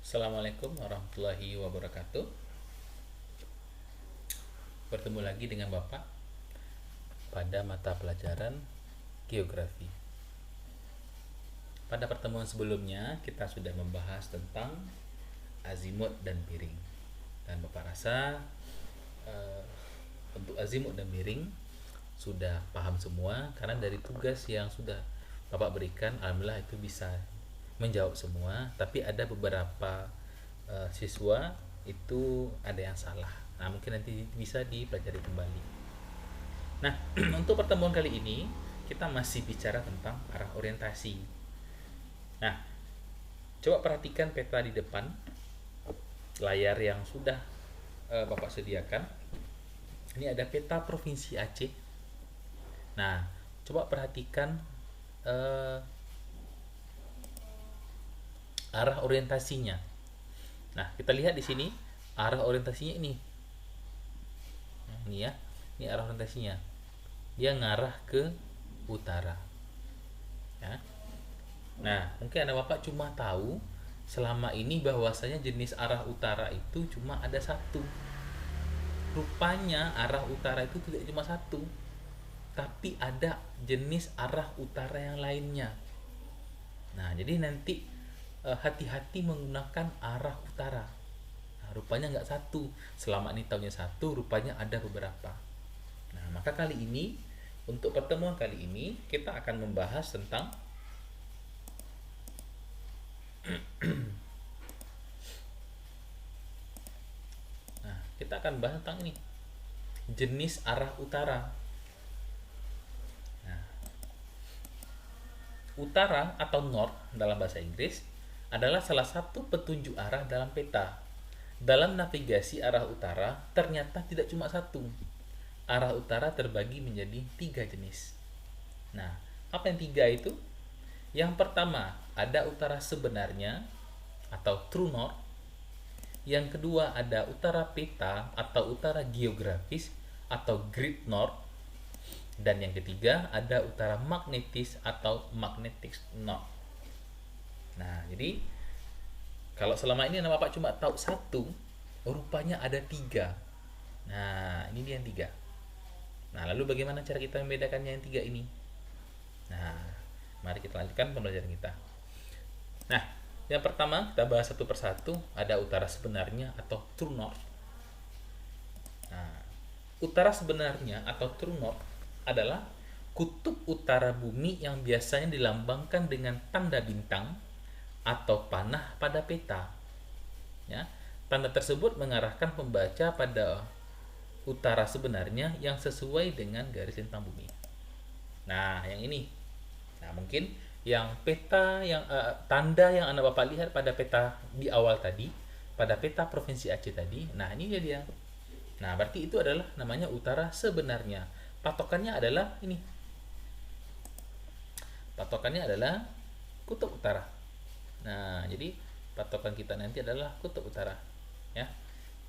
Assalamualaikum warahmatullahi wabarakatuh. Bertemu lagi dengan Bapak pada mata pelajaran geografi. Pada pertemuan sebelumnya kita sudah membahas tentang azimut dan miring. Dan Bapak rasa untuk azimut dan miring sudah paham semua, karena dari tugas yang sudah Bapak berikan, alhamdulillah itu bisa menjawab semua. Tapi ada beberapa siswa itu ada yang salah. Nah, mungkin nanti bisa dipelajari kembali. Nah, untuk pertemuan kali ini kita masih bicara tentang arah orientasi. Nah, coba perhatikan peta di depan layar yang sudah Bapak sediakan. Ini ada peta Provinsi Aceh. Nah, coba perhatikan arah orientasinya. Nah, kita lihat di sini arah orientasinya ini. Nah, ini ya. Ini arah orientasinya. Dia ngarah ke utara. Ya. Nah, mungkin Anda Bapak cuma tahu selama ini bahwasanya jenis arah utara itu cuma ada satu. Rupanya arah utara itu tidak cuma satu, tapi ada jenis arah utara yang lainnya. Nah, jadi nanti hati-hati menggunakan arah utara. Nah, rupanya nggak satu. Selama ini tahunya satu, rupanya ada beberapa. Nah, maka kali ini, untuk pertemuan kali ini, kita akan membahas tentang nah, kita akan bahas tentang ini, jenis arah utara. Nah, utara atau north dalam bahasa Inggris adalah salah satu petunjuk arah dalam peta. Dalam navigasi arah utara ternyata tidak cuma satu. Arah utara terbagi menjadi 3 jenis. Nah, apa yang 3 itu? Yang pertama, ada utara sebenarnya atau true north. Yang kedua, ada utara peta atau utara geografis atau grid north. Dan yang ketiga, ada utara magnetis atau magnetic north. Nah, jadi kalau selama ini nama Bapak cuma tahu satu, rupanya ada 3. Nah, ini dia yang 3. Nah, lalu bagaimana cara kita membedakannya yang 3 ini? Nah, mari kita lanjutkan pembelajaran kita. Nah, yang pertama kita bahas satu persatu. Ada utara sebenarnya atau true north. Nah, utara sebenarnya atau true north adalah kutub utara bumi yang biasanya dilambangkan dengan tanda bintang atau panah pada peta. Ya, tanda tersebut mengarahkan pembaca pada utara sebenarnya yang sesuai dengan garis lintang bumi. Nah, yang ini. Nah, mungkin yang peta yang tanda yang Anda Bapak lihat pada peta di awal tadi, pada peta Provinsi Aceh tadi. Nah, ini dia. Nah, berarti itu adalah namanya utara sebenarnya. Patokannya adalah ini. Patokannya adalah kutub utara. Nah, jadi patokan kita nanti adalah kutub utara, ya.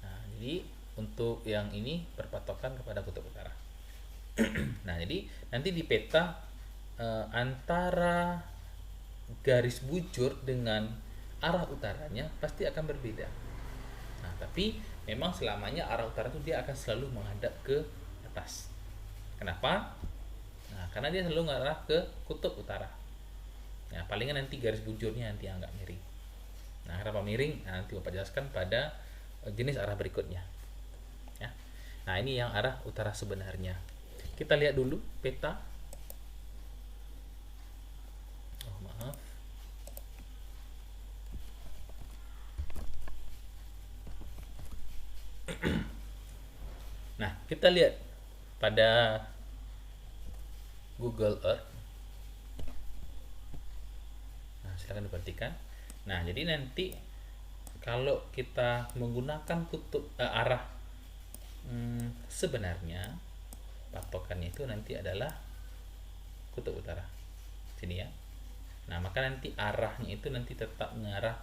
Nah, jadi untuk yang ini berpatokan kepada kutub utara. Nah, jadi nanti di peta antara garis bujur dengan arah utaranya pasti akan berbeda. Nah, tapi memang selamanya arah utara itu dia akan selalu menghadap ke atas. Kenapa? Nah, karena dia selalu mengarah ke kutub utara. Nah, palingan nanti garis bujurnya nanti agak miring. Nah, kenapa miring? Nah, nanti Bapak jelaskan pada jenis arah berikutnya. Ya. Nah, ini yang arah utara sebenarnya. Kita lihat dulu peta. Oh, maaf. Nah, kita lihat pada Google Earth. Nah, silakan diperhatikan. Nah, jadi nanti kalau kita menggunakan kutub arah sebenarnya, patokannya itu nanti adalah kutub utara. Sini ya. Nah, maka nanti arahnya itu nanti tetap mengarah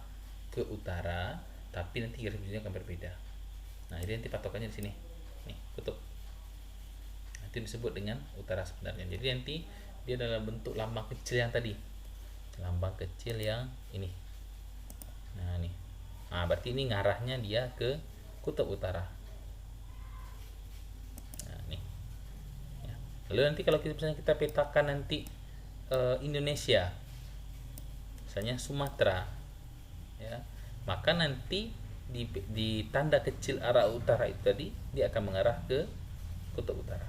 ke utara, tapi nanti garis bujurnya akan berbeda. Nah, jadi nanti patokannya di sini. Nih, kutub. Nanti disebut dengan utara sebenarnya. Jadi nanti dia dalam bentuk lambang kecil yang tadi. Lambang kecil yang ini. Nah, nih. Nah, berarti ini ngarahnya dia ke kutub utara. Nah, nih. Ya. Lalu nanti kalau misalnya kita petakan nanti Indonesia, misalnya Sumatera, ya, maka nanti di tanda kecil arah utara itu tadi dia akan mengarah ke kutub utara.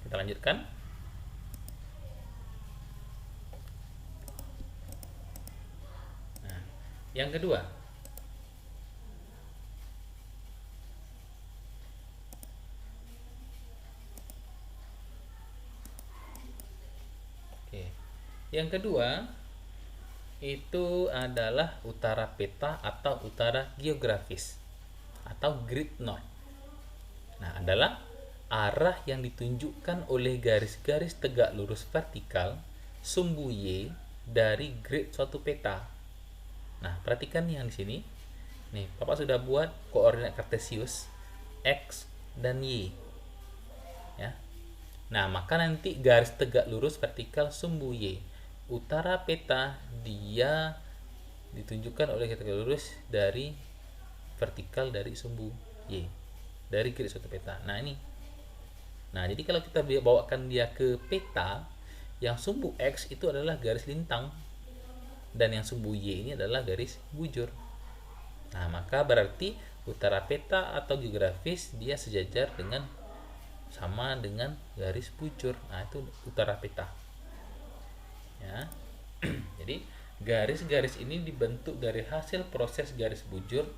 Kita lanjutkan. Nah, yang kedua, oke, yang kedua itu adalah utara peta atau utara geografis atau grid north. Nah, adalah arah yang ditunjukkan oleh garis-garis tegak lurus vertikal sumbu Y dari grid suatu peta. Nah, perhatikan yang di sini. Nih, Bapak sudah buat koordinat kartesius X dan Y. Ya. Nah, maka nanti garis tegak lurus vertikal sumbu Y utara peta dia ditunjukkan oleh garis tegak lurus dari vertikal dari sumbu Y dari grid suatu peta. Nah, ini. Nah, jadi kalau kita bawakan dia ke peta, yang sumbu X itu adalah garis lintang dan yang sumbu Y ini adalah garis bujur. Nah, maka berarti utara peta atau geografis dia sejajar dengan sama dengan garis bujur. Nah, itu utara peta. Ya. Jadi garis-garis ini dibentuk dari hasil proses garis bujur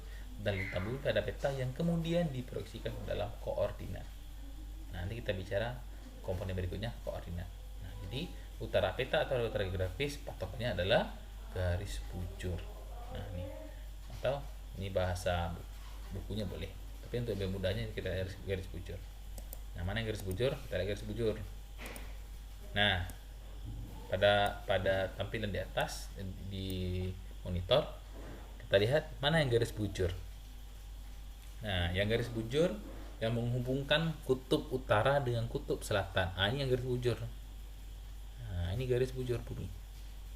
dan lintang bumi pada peta yang kemudian diproyeksikan dalam koordinat. Nah, nanti kita bicara komponen berikutnya, koordinat. Nah, jadi utara peta atau utara geografis patokannya adalah garis bujur. Nah, ini atau ini bahasa bukunya boleh, tapi untuk lebih mudahnya kita garis bujur. Nah, mana yang garis bujur? Kita lihat garis bujur. Nah, pada tampilan di atas di monitor kita lihat mana yang garis bujur. Nah, yang garis bujur yang menghubungkan kutub utara dengan kutub selatan. Ah, ini yang garis bujur. Nah, ini garis bujur bumi.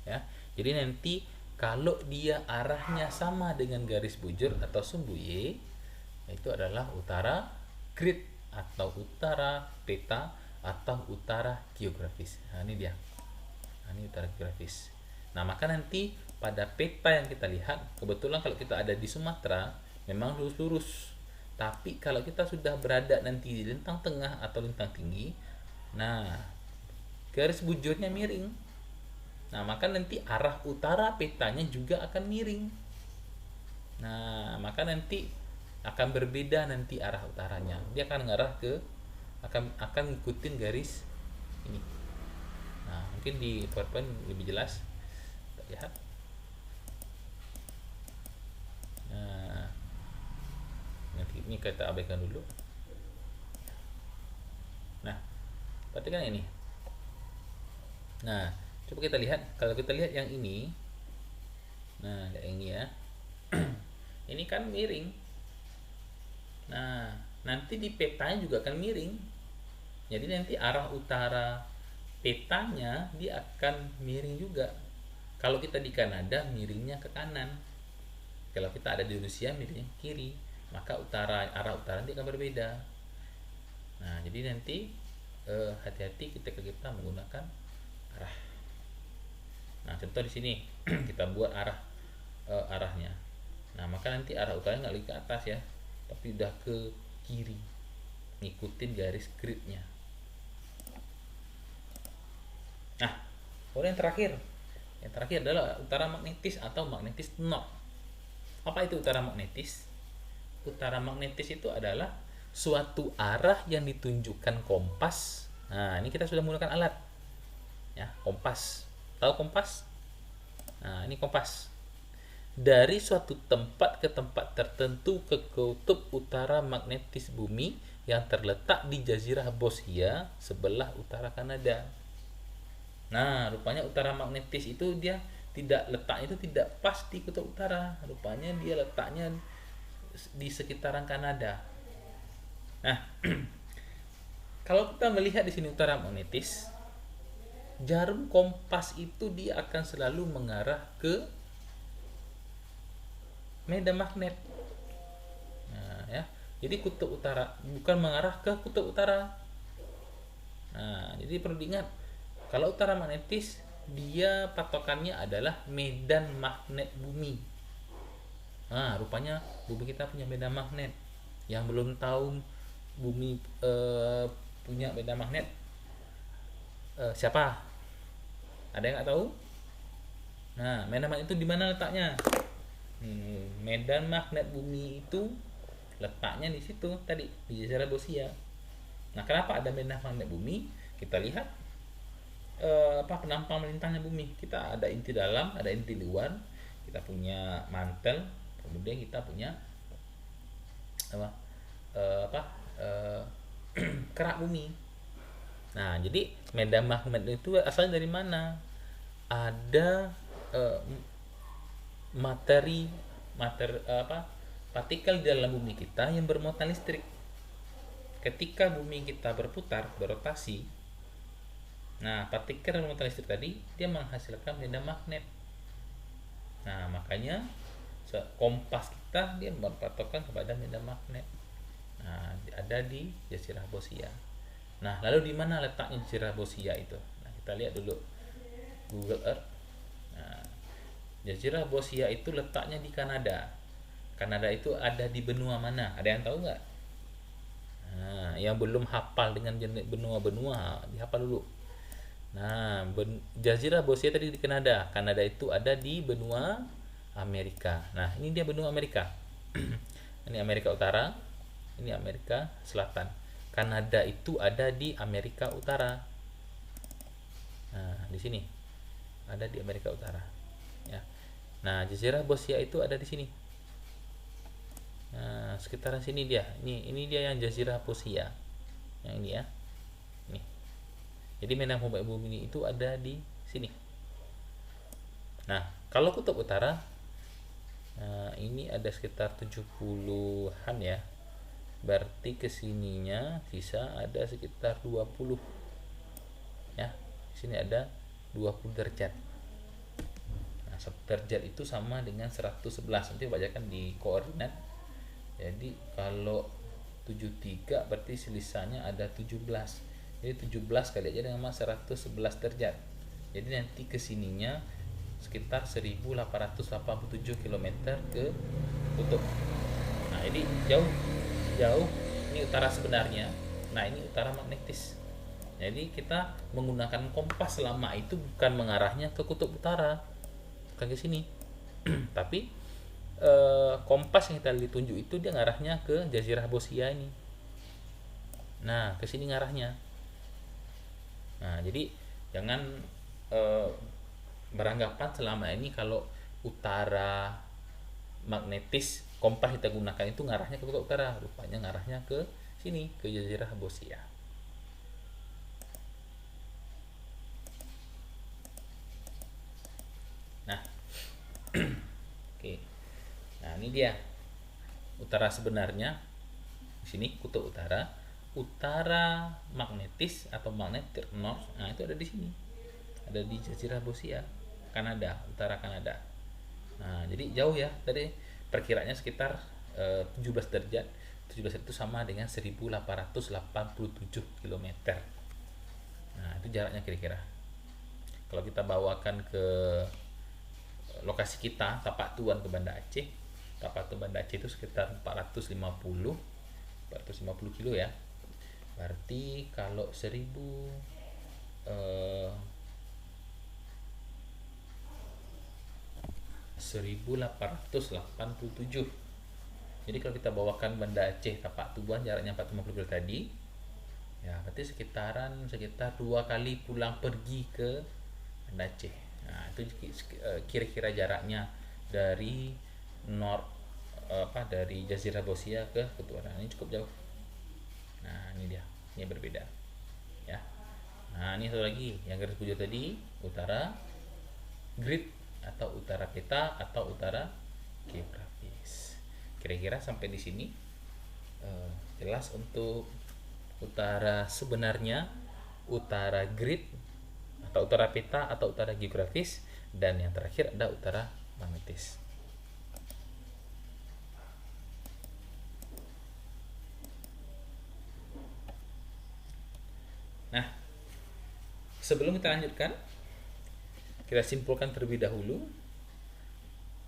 Ya. Jadi nanti kalau dia arahnya sama dengan garis bujur atau sumbu Y, itu adalah utara grid atau utara peta atau utara geografis. Nah, ini dia. Nah, ini utara geografis. Nah, maka nanti pada peta yang kita lihat, kebetulan kalau kita ada di Sumatera memang lurus-lurus. Tapi kalau kita sudah berada nanti di lintang tengah atau lintang tinggi, nah garis bujurnya miring. Nah, maka nanti arah utara petanya juga akan miring. Nah, maka nanti akan berbeda nanti arah utaranya. Dia akan ngarah ke akan ngikutin garis ini. Nah, mungkin di PowerPoint lebih jelas. Kita lihat. Nah, nanti ini kita abaikan dulu. Nah, perhatikan ini. Nah, coba kita lihat. Kalau kita lihat yang ini, nah, yang ini ya. Ini kan miring. Nah, nanti di petanya juga akan miring. Jadi nanti arah utara petanya dia akan miring juga. Kalau kita di Kanada miringnya ke kanan. Kalau kita ada di Rusia miringnya ke kiri. Maka arah utara dia akan berbeda. Nah, jadi nanti hati-hati ketika kita menggunakan arah. Nah, contoh di sini kita buat arahnya. Nah, maka nanti arah utaranya nggak lagi ke atas ya, tapi udah ke kiri, ngikutin garis gridnya. Nah, kemudian yang terakhir adalah utara magnetis atau magnetis north. Apa itu utara magnetis? Utara magnetis itu adalah suatu arah yang ditunjukkan kompas. Nah, ini kita sudah menggunakan alat ya, kompas. Tahu kompas? Nah, ini kompas. Dari suatu tempat ke tempat tertentu ke kutub utara magnetis bumi yang terletak di Jazirah Bosnia sebelah utara Kanada. Nah, rupanya utara magnetis itu dia letaknya itu tidak pas di kutub utara. Rupanya dia letaknya di sekitaran Kanada. Nah, kalau kita melihat di sini utara magnetis, jarum kompas itu dia akan selalu mengarah ke medan magnet. Nah, ya. Jadi kutub utara bukan mengarah ke kutub utara. Nah, jadi perlu diingat, kalau utara magnetis dia patokannya adalah medan magnet bumi. Nah, rupanya bumi kita punya medan magnet. Yang belum tahu bumi punya medan magnet siapa? Ada yang nggak tahu? Nah, medan magnet itu di mana letaknya? Medan magnet bumi itu letaknya di situ tadi, di jazirah Bosnia. Nah, kenapa ada medan magnet bumi? Kita lihat penampang melintangnya bumi. Kita ada inti dalam, ada inti luar. Kita punya mantel, kemudian kita punya kerak bumi. Nah, jadi medan magnet itu asalnya dari mana? Ada partikel di dalam bumi kita yang bermuatan listrik. Ketika bumi kita berputar, berotasi, nah partikel bermuatan listrik tadi dia menghasilkan medan magnet. Nah, makanya kompas kita dia berpatokan kepada medan magnet. Nah, ada di jazirah Bosnia. Nah, lalu di mana letaknya jazirah Bosnia itu? Nah, kita lihat dulu Google Earth. Nah, jazirah Bosnia itu letaknya di Kanada. Kanada itu ada di benua mana? Ada yang tahu nggak? Nah, yang belum hafal dengan benua-benua, dihafal dulu. Nah, jazirah Bosnia tadi di Kanada. Kanada itu ada di benua Amerika. Nah, ini dia benua Amerika. Ini Amerika Utara, ini Amerika Selatan. Kanada itu ada di Amerika Utara. Nah, di sini ada di Amerika Utara. Ya. Nah, jazirah Bosnia itu ada di sini. Nah, sekitaran sini dia. Ini dia yang jazirah Bosnia. Yang ini ya. Nih. Jadi medan magnet bumi itu ada di sini. Nah, kalau kutub utara, nah ini ada sekitar 70-an ya. Berarti kesininya sisa ada sekitar 20. Ya, di sini ada 20 derajat. Nah, 1 derajat itu sama dengan 111. Nanti bacakan di koordinat. Jadi kalau 73 berarti selisihnya ada 17. Jadi 17 kali aja dengan 111 derajat. Jadi nanti kesininya sekitar 1887 km ke kutub. Nah, ini jauh. Ini utara sebenarnya. Nah, ini utara magnetis. Jadi kita menggunakan kompas selama itu bukan mengarahnya ke kutub utara, bukan ke sini. Tapi kompas yang kita ditunjuk itu dia ngarahnya ke jazirah Bosnia ini. Nah, ke sini ngarahnya. Nah, jadi jangan beranggapan selama ini kalau utara magnetis kompas kita gunakan itu ngarahnya ke kutub utara. Rupanya ngarahnya ke sini, ke jazirah Bosnia. Nah, oke. Nah, ini dia utara sebenarnya. Di sini kutub utara, utara magnetis atau magnetic north. Nah, itu ada di sini. Ada di jazirah Bosnia, Kanada, utara Kanada. Nah, jadi jauh ya. Tadi perkiraannya sekitar 17 derajat. 17 itu sama dengan 1887 km. Nah, itu jaraknya kira-kira. Kalau kita bawakan ke lokasi kita, Tapak Tuan ke Banda Aceh. Tapak Tuan Banda Aceh itu sekitar 450 kilo ya. Berarti kalau 1887. Jadi kalau kita bawakan Banda Aceh Tapak Tuan jaraknya 450 kilo tadi, ya berarti sekitar 2 kali pulang pergi ke Banda Aceh. Nah, itu kira-kira jaraknya dari dari jazirah Bosnia ke kutub utara. Ini cukup jauh. Nah, ini dia. Ini berbeda. Ya. Nah, ini satu lagi yang garis bujur tadi, utara grid atau utara peta atau utara geografis. Kira-kira sampai di sini jelas untuk utara sebenarnya, utara grid atau utara peta atau utara geografis, dan yang terakhir ada utara magnetis. Nah, sebelum kita lanjutkan, kita simpulkan terlebih dahulu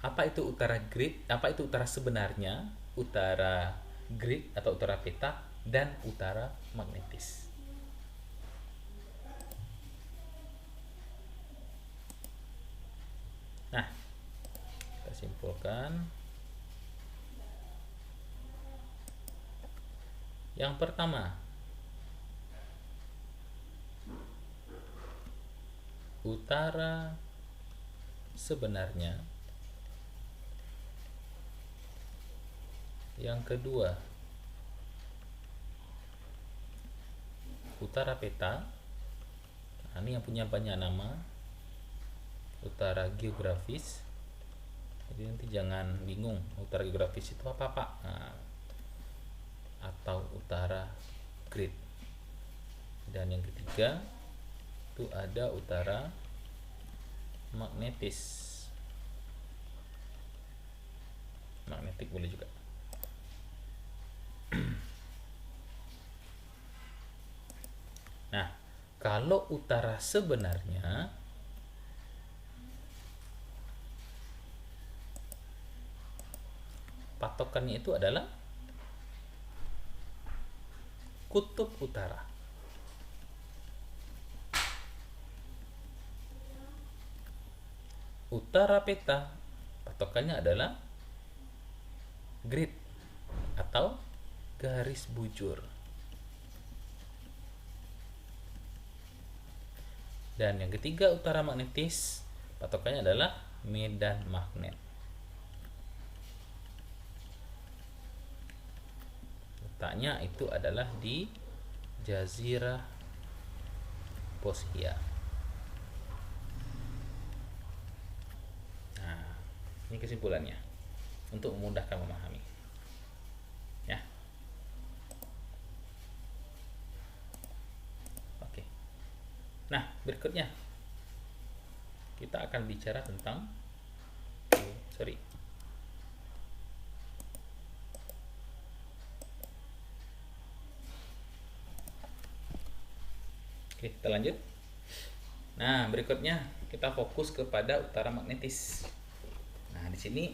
apa itu utara grid, apa itu utara sebenarnya, utara grid atau utara peta, dan utara magnetis. Nah, kita simpulkan. Yang pertama, utara sebenarnya. Yang kedua, utara peta. Nah, ini yang punya banyak nama. Utara geografis. Jadi nanti jangan bingung, utara geografis itu apa, Pak? Nah, atau utara grid. Dan yang ketiga itu ada utara magnetis. Magnetik boleh juga. Nah, kalau utara sebenarnya patokannya itu adalah kutub utara. Utara peta patokannya adalah grid atau garis bujur. Dan yang ketiga, utara magnetis patokannya adalah medan magnet. Letaknya itu adalah di Jazirah Bosnia. Nah, ini kesimpulannya untuk memudahkan memahami. Ya. Oke. Nah, berikutnya kita akan bicara tentang Oke, kita lanjut. Nah, berikutnya kita fokus kepada utara magnetis. Nah, di sini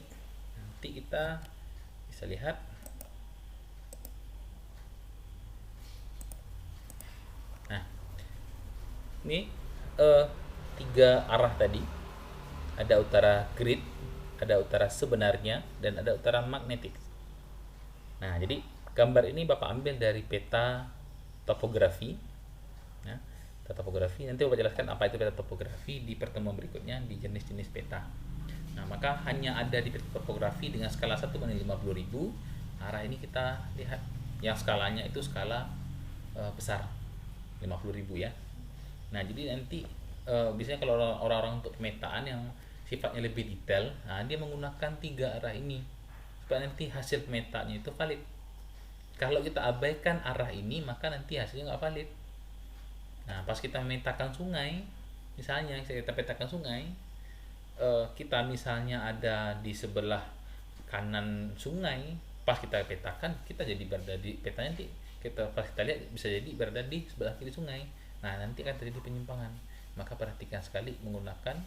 nanti kita bisa lihat ini 3 arah tadi. Ada utara grid, ada utara sebenarnya, dan ada utara magnetik. Nah, jadi gambar ini Bapak ambil dari peta topografi. Ya, peta topografi. Nanti Bapak jelaskan apa itu peta topografi di pertemuan berikutnya di jenis-jenis peta. Nah, maka hanya ada di peta topografi dengan skala 1/50.000. Arah ini kita lihat yang skalanya itu skala besar 50.000 ya. Nah, jadi nanti biasanya kalau orang-orang untuk pemetaan yang sifatnya lebih detail, nah dia menggunakan 3 arah ini supaya nanti hasil pemetaannya itu valid. Kalau kita abaikan arah ini, maka nanti hasilnya nggak valid. Nah, pas kita memetakan sungai, misalnya kita petakan sungai, kita misalnya ada di sebelah kanan sungai, pas kita petakan kita jadi berada di petanya, nanti kita pas kita lihat bisa jadi berada di sebelah kiri sungai. Nah, nanti akan terjadi penyimpangan. Maka perhatikan sekali menggunakan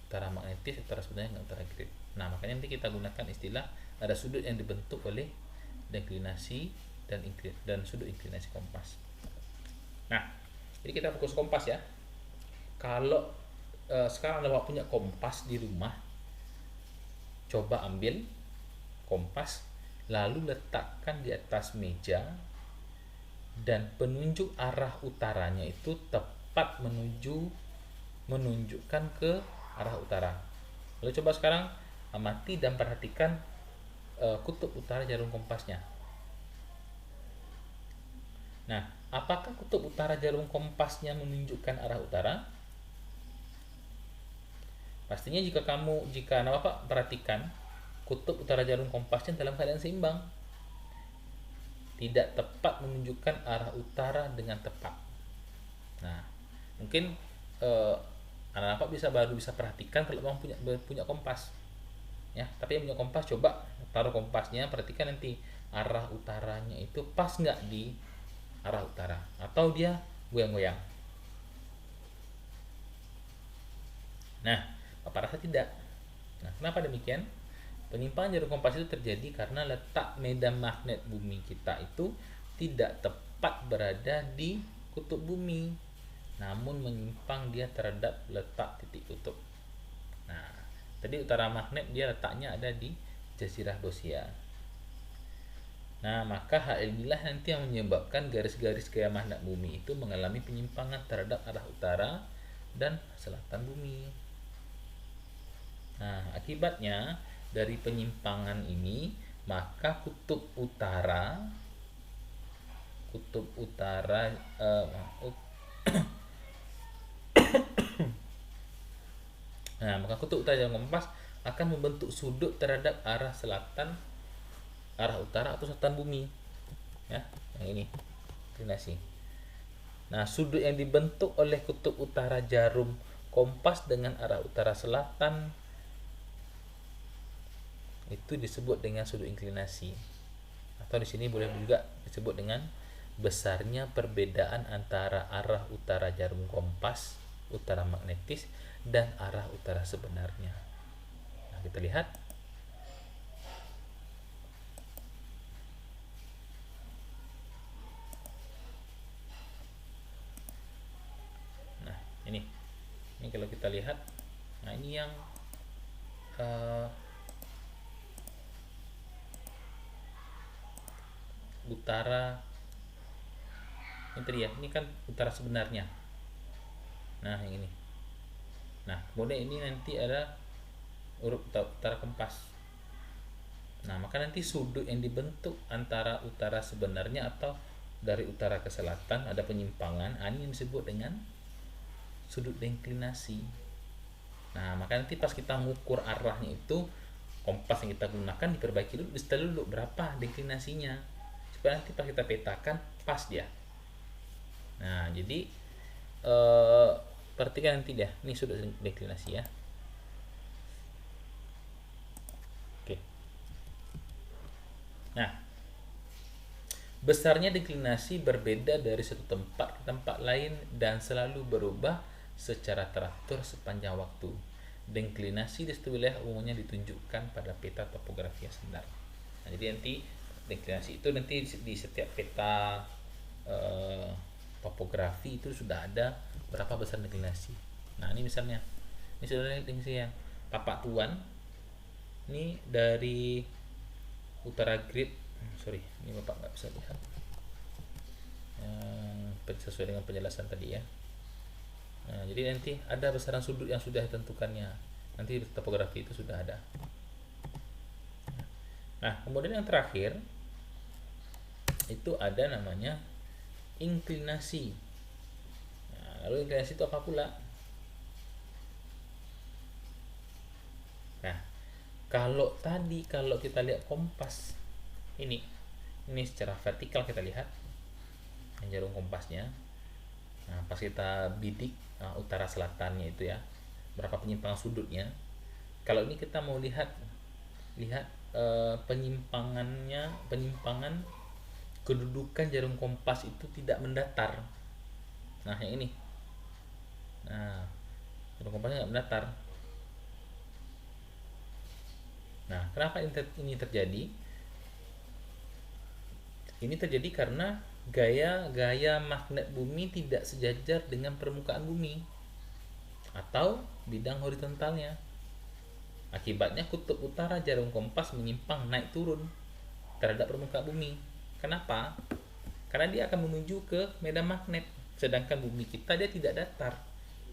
utara magnetis, utara sebenarnya, dan utara grid. Nah, makanya nanti kita gunakan istilah ada sudut yang dibentuk oleh deklinasi dan sudut inklinasi kompas. Nah, jadi kita fokus kompas ya. Kalau sekarang Anda punya kompas di rumah, coba ambil kompas lalu letakkan di atas meja, dan penunjuk arah utaranya itu tepat menunjukkan ke arah utara. Lalu coba sekarang amati dan perhatikan kutub utara jarum kompasnya. Nah, apakah kutub utara jarum kompasnya menunjukkan arah utara? Pastinya jika Bapak perhatikan kutub utara jarum kompasnya dalam keadaan seimbang, tidak tepat menunjukkan arah utara dengan tepat. Nah, mungkin anak Bapak baru bisa perhatikan kalau memang punya kompas ya. Tapi yang punya kompas, coba taruh kompasnya, perhatikan nanti arah utaranya itu pas nggak di arah utara, atau dia goyang-goyang. Nah, Bapak rasa tidak. Nah, kenapa demikian? Penyimpangan jarum kompas itu terjadi karena letak medan magnet bumi kita itu tidak tepat berada di kutub bumi, namun menyimpang dia terhadap letak titik kutub. Nah, tadi utara magnet dia letaknya ada di Jazirah Bosnia. Nah, maka hal inilah nanti yang menyebabkan garis-garis gaya magnet bumi itu mengalami penyimpangan terhadap arah utara dan selatan bumi. Nah, akibatnya dari penyimpangan ini, maka kutub utara nah, maka kutub utara jarum kompas akan membentuk sudut terhadap arah selatan, arah utara atau selatan bumi. Ya, yang ini inclinasi. Nah, sudut yang dibentuk oleh kutub utara jarum kompas dengan arah utara selatan itu disebut dengan sudut inklinasi, atau di sini boleh juga disebut dengan besarnya perbedaan antara arah utara jarum kompas, utara magnetis, dan arah utara sebenarnya. Nah, kita lihat. Nah, ini kalau kita lihat, nah ini yang utara ini tadi ya, ini kan utara sebenarnya. Nah, yang ini. Nah, kemudian ini nanti ada huruf utara kompas. Nah, maka nanti sudut yang dibentuk antara utara sebenarnya atau dari utara ke selatan ada penyimpangan, ini yang disebut dengan sudut deinklinasi. Nah, maka nanti pas kita mengukur arahnya itu, kompas yang kita gunakan diperbaiki dulu, disetel dulu berapa deinklinasinya, supaya nanti pas kita petakan pas dia. Nah, jadi perhatikan nanti dia, ini sudut deklinasi ya. Oke. Nah, besarnya deklinasi berbeda dari satu tempat ke tempat lain dan selalu berubah secara teratur sepanjang waktu. Deklinasi di suatu wilayah umumnya ditunjukkan pada peta topografi yang standar. Nah, jadi nanti deklinasi itu nanti di setiap peta topografi itu sudah ada berapa besar deklinasi. Nah, ini misalnya, ini sudah deklinasi yang Papak Tuan ini dari utara grid, ini Bapak nggak bisa lihat sesuai dengan penjelasan tadi ya. Nah, jadi nanti ada besaran sudut yang sudah ditentukannya, nanti di topografi itu sudah ada. Nah, kemudian yang terakhir itu ada namanya inklinasi. Nah, lalu inklinasi itu apa pula? Nah, kalau kita lihat kompas ini secara vertikal kita lihat yang jarum kompasnya. Nah, pas kita bidik utara selatannya itu ya, berapa penyimpangan sudutnya. Kalau ini kita mau lihat penyimpangan kedudukan jarum kompas itu tidak mendatar. Nah, yang ini. Nah, jarum kompasnya tidak mendatar. Nah, kenapa ini terjadi? Ini terjadi karena gaya magnet bumi tidak sejajar dengan permukaan bumi atau bidang horizontalnya. Akibatnya kutub utara jarum kompas menyimpang naik turun terhadap permukaan bumi. Kenapa? Karena dia akan menuju ke medan magnet, sedangkan bumi kita dia tidak datar.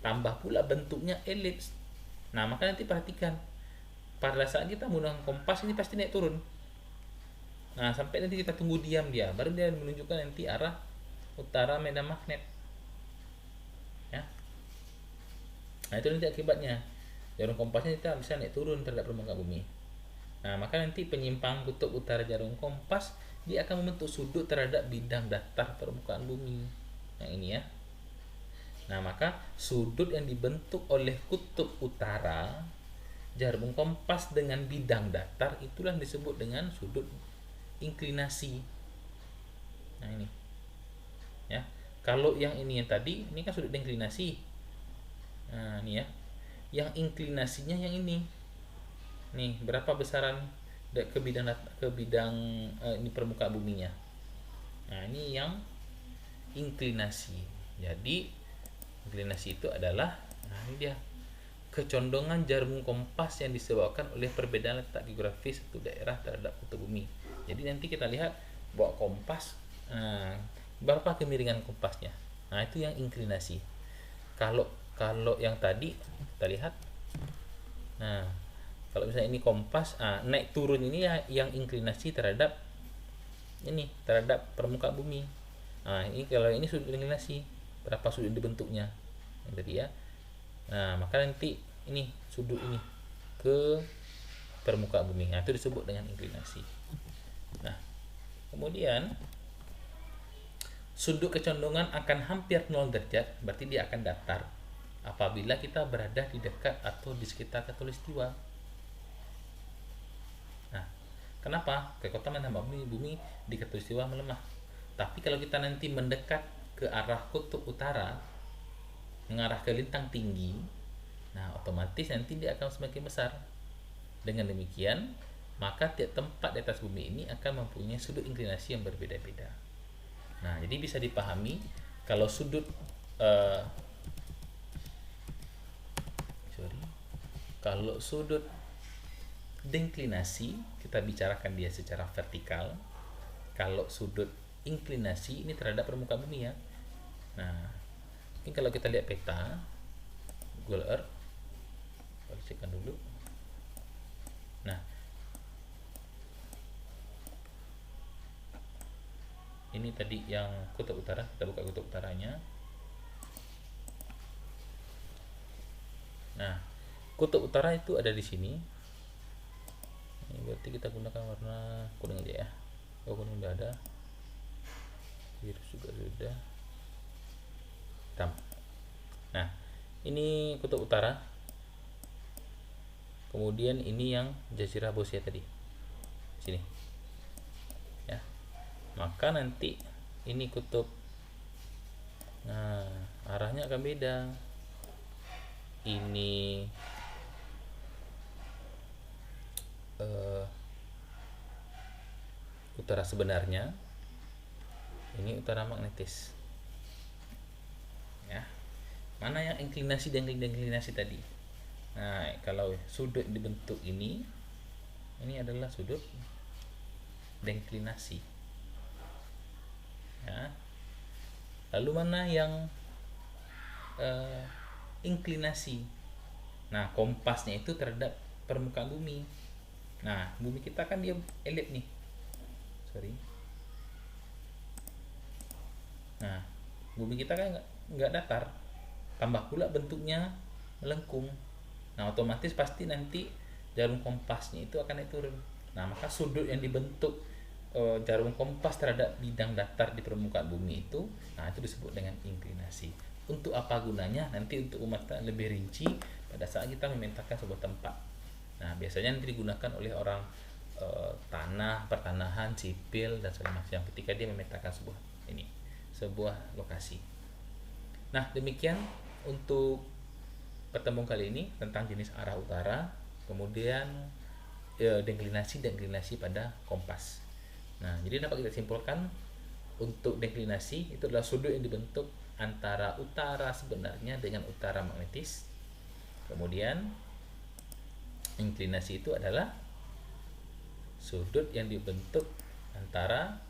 Tambah pula bentuknya elips. Nah, maka nanti perhatikan, pada saat kita menggunakan kompas ini pasti naik turun. Nah, sampai nanti kita tunggu diam dia, baru dia menunjukkan nanti arah utara medan magnet. Ya. Nah, itu nanti akibatnya jarum kompasnya kita bisa naik turun terhadap permukaan bumi. Nah, maka nanti penyimpangan kutub utara jarum kompas dia akan membentuk sudut terhadap bidang datar permukaan bumi. Yang ini ya. Nah, maka sudut yang dibentuk oleh kutub utara jarum kompas dengan bidang datar itulah disebut dengan sudut inklinasi. Nah, ini. Ya. Kalau yang ini yang tadi, ini kan sudut deklinasi. Nah, ini ya. Yang inklinasinya yang ini. Nih, berapa besaran ke bidang ini permukaan buminya. Nah, ini yang inklinasi. Jadi, inklinasi itu adalah, nah ini dia, kecondongan jarum kompas yang disebabkan oleh perbedaan letak geografis satu daerah terhadap kutub bumi. Jadi nanti kita lihat bawa kompas, berapa kemiringan kompasnya. Nah, itu yang inklinasi. Kalau kalau yang tadi kita lihat, nah kalau misalnya ini kompas, naik turun ini ya yang inklinasi terhadap permukaan bumi. Nah, ini kalau ini sudut inklinasi, berapa sudut dibentuknya. Yang tadi ya. Nah, maka nanti ini sudut ini ke permukaan bumi. Nah, itu disebut dengan inklinasi. Nah, kemudian sudut kecondongan akan hampir 0 derajat, berarti dia akan datar apabila kita berada di dekat atau di sekitar khatulistiwa. Nah, kenapa? Kekuatan bumi di khatulistiwa melemah. Tapi kalau kita nanti mendekat ke arah kutub utara, mengarah ke lintang tinggi, nah otomatis nanti dia akan semakin besar. Dengan demikian, maka tiap tempat di atas bumi ini akan mempunyai sudut inklinasi yang berbeda-beda. Nah, jadi bisa dipahami kalau sudut deklinasi kita bicarakan dia secara vertikal. Kalau sudut inklinasi ini terhadap permukaan bumi ya. Nah, mungkin kalau kita lihat peta Google Earth, kita cekkan dulu. Nah, ini tadi yang kutub utara, kita buka kutub utaranya. Nah, kutub utara itu ada di sini. Ini berarti kita gunakan warna kuning aja ya. Oh, kuning udah ada. Biru juga sudah. Hitam. Nah, ini kutub utara. Kemudian ini yang Jazirah Bosnia tadi. Sini. Ya. Maka nanti ini kutub. Nah, arahnya akan beda. Ini utara sebenarnya, ini utara magnetis ya. Mana yang inklinasi dan deklinasi tadi. Nah, kalau sudut dibentuk ini adalah sudut deklinasi ya. Lalu mana yang inklinasi? Nah, kompasnya itu terhadap permukaan bumi. Nah, bumi kita kan dia elip nih. Nah, bumi kita kan nggak datar, tambah pula bentuknya melengkung. Nah, otomatis pasti nanti jarum kompasnya itu akan naik turun. Nah, maka sudut yang dibentuk jarum kompas terhadap bidang datar di permukaan bumi itu, nah itu disebut dengan inklinasi. Untuk apa gunanya? Nanti untuk pemahaman lebih rinci pada saat kita memetakan sebuah tempat. Nah, biasanya nanti digunakan oleh orang tanah, pertanahan, sipil dan segala macam ketika dia memetakan sebuah lokasi. Nah, demikian untuk pertemuan kali ini tentang jenis arah utara, kemudian deklinasi pada kompas. Nah, jadi dapat kita simpulkan untuk deklinasi itu adalah sudut yang dibentuk antara utara sebenarnya dengan utara magnetis. Kemudian inklinasi itu adalah sudut yang dibentuk antara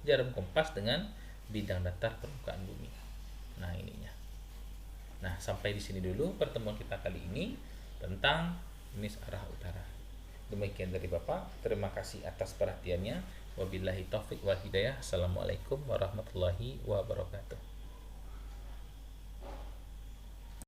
jarum kompas dengan bidang datar permukaan bumi. Nah, ininya. Nah, sampai di sini dulu pertemuan kita kali ini tentang jenis arah utara. Demikian dari Bapak. Terima kasih atas perhatiannya. Wabillahi taufik wal hidayah. Assalamualaikum warahmatullahi wabarakatuh.